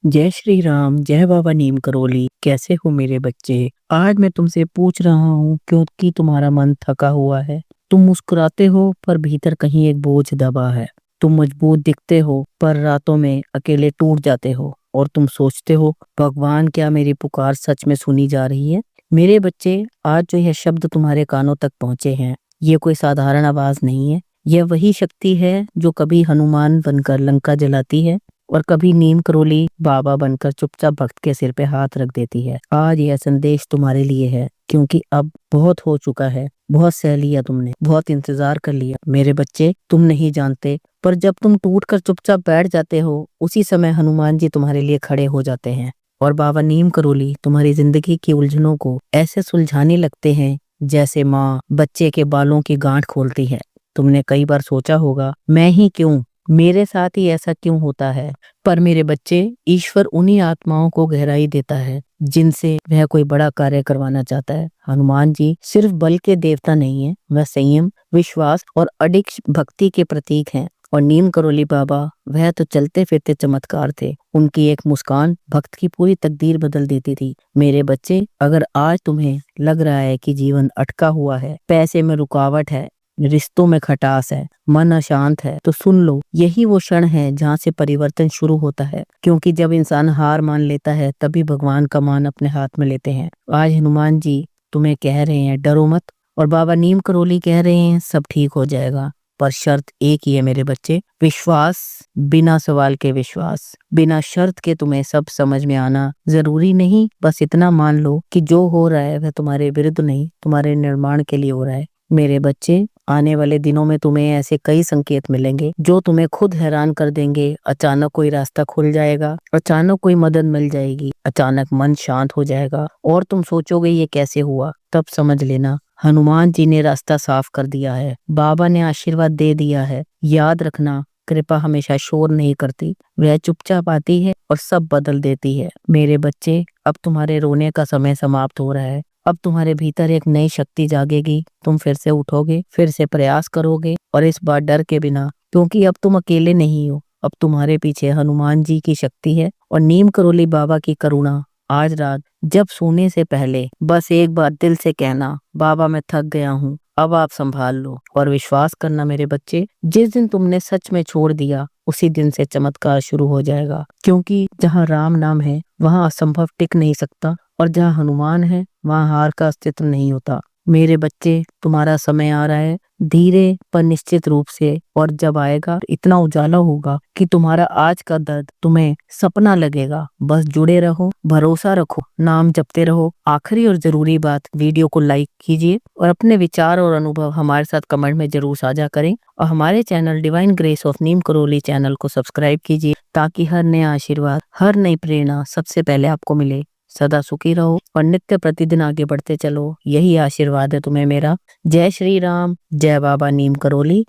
जय श्री राम, जय बाबा नीम करोली। कैसे हो मेरे बच्चे? आज मैं तुमसे पूछ रहा हूँ क्योंकि तुम्हारा मन थका हुआ है। तुम मुस्कुराते हो पर भीतर कहीं एक बोझ दबा है। तुम मजबूत दिखते हो पर रातों में अकेले टूट जाते हो और तुम सोचते हो, भगवान क्या मेरी पुकार सच में सुनी जा रही है? मेरे बच्चे, आज जो यह शब्द तुम्हारे कानों तक पहुंचे हैं, ये कोई साधारण आवाज नहीं है। यह वही शक्ति है जो कभी हनुमान बनकर लंका जलाती है और कभी नीम करोली बाबा बनकर चुपचाप भक्त के सिर पे हाथ रख देती है। आज यह संदेश तुम्हारे लिए है, क्योंकि अब बहुत हो चुका है। बहुत सह लिया तुमने, बहुत इंतजार कर लिया। मेरे बच्चे, तुम नहीं जानते, पर जब तुम टूट कर चुपचाप बैठ जाते हो, उसी समय हनुमान जी तुम्हारे लिए खड़े हो जाते हैं और बाबा नीम करोली तुम्हारी जिंदगी की उलझनों को ऐसे सुलझाने लगते हैं जैसे माँ बच्चे के बालों की गांठ खोलती है। तुमने कई बार सोचा होगा, मैं ही क्यों, मेरे साथ ही ऐसा क्यों होता है? पर मेरे बच्चे, ईश्वर उन्हीं आत्माओं को गहराई देता है जिनसे वह कोई बड़ा कार्य करवाना चाहता है। हनुमान जी सिर्फ बल के देवता नहीं है, वह संयम, विश्वास और अडिग भक्ति के प्रतीक हैं। और नीम करोली बाबा, वह तो चलते फिरते चमत्कार थे। उनकी एक मुस्कान भक्त की पूरी तकदीर बदल देती थी। मेरे बच्चे, अगर आज तुम्हें लग रहा है कि जीवन अटका हुआ है, पैसे में रुकावट है, रिश्तों में खटास है, मन अशांत है, तो सुन लो, यही वो क्षण है जहाँ से परिवर्तन शुरू होता है। क्योंकि जब इंसान हार मान लेता है, तभी भगवान का मान अपने हाथ में लेते हैं। आज हनुमान जी तुम्हें कह रहे हैं, डरो मत, और बाबा नीम करोली कह रहे हैं, सब ठीक हो जाएगा। पर शर्त एक ही है मेरे बच्चे, विश्वास, बिना सवाल के विश्वास, बिना शर्त के तुम्हें सब समझ में आना जरूरी नहीं। बस इतना मान लो कि जो हो रहा है वह तुम्हारे विरुद्ध नहीं, तुम्हारे निर्माण के लिए हो रहा है। मेरे बच्चे, आने वाले दिनों में तुम्हें ऐसे कई संकेत मिलेंगे जो तुम्हें खुद हैरान कर देंगे। अचानक कोई रास्ता खुल जाएगा, अचानक कोई मदद मिल जाएगी, अचानक मन शांत हो जाएगा और तुम सोचोगे ये कैसे हुआ। तब समझ लेना, हनुमान जी ने रास्ता साफ कर दिया है, बाबा ने आशीर्वाद दे दिया है। याद रखना, कृपा हमेशा शोर नहीं करती, वह चुपचाप आती है और सब बदल देती है। मेरे बच्चे, अब तुम्हारे रोने का समय समाप्त हो रहा है। अब तुम्हारे भीतर एक नई शक्ति जागेगी। तुम फिर से उठोगे, फिर से प्रयास करोगे, और इस बार डर के बिना, क्योंकि अब तुम अकेले नहीं हो। अब तुम्हारे पीछे हनुमान जी की शक्ति है और नीम करोली बाबा की करुणा। आज रात जब सोने से पहले बस एक बार दिल से कहना, बाबा मैं थक गया हूँ, अब आप संभाल लो। और विश्वास करना मेरे बच्चे, जिस दिन तुमने सच में छोड़ दिया, उसी दिन से चमत्कार शुरू हो जाएगा। क्योंकि जहाँ राम नाम है, वहाँ असंभव टिक नहीं सकता, और जहाँ हनुमान है, वहाँ हार का अस्तित्व नहीं होता। मेरे बच्चे, तुम्हारा समय आ रहा है, धीरे पर निश्चित रूप से। और जब आएगा, इतना उजाला होगा कि तुम्हारा आज का दर्द तुम्हें सपना लगेगा। बस जुड़े रहो, भरोसा रखो, नाम जपते रहो। आखिरी और जरूरी बात, वीडियो को लाइक कीजिए और अपने विचार और अनुभव हमारे साथ कमेंट में जरूर साझा करें। और हमारे channel divine grace of Neem Karoli channel को सब्सक्राइब कीजिए, ताकि हर नया आशीर्वाद, हर नई प्रेरणा सबसे पहले आपको मिले। सदा सुखी रहो और नित्य प्रतिदिन आगे बढ़ते चलो, यही आशीर्वाद है तुम्हें मेरा। जय श्री राम, जय बाबा नीम करोली।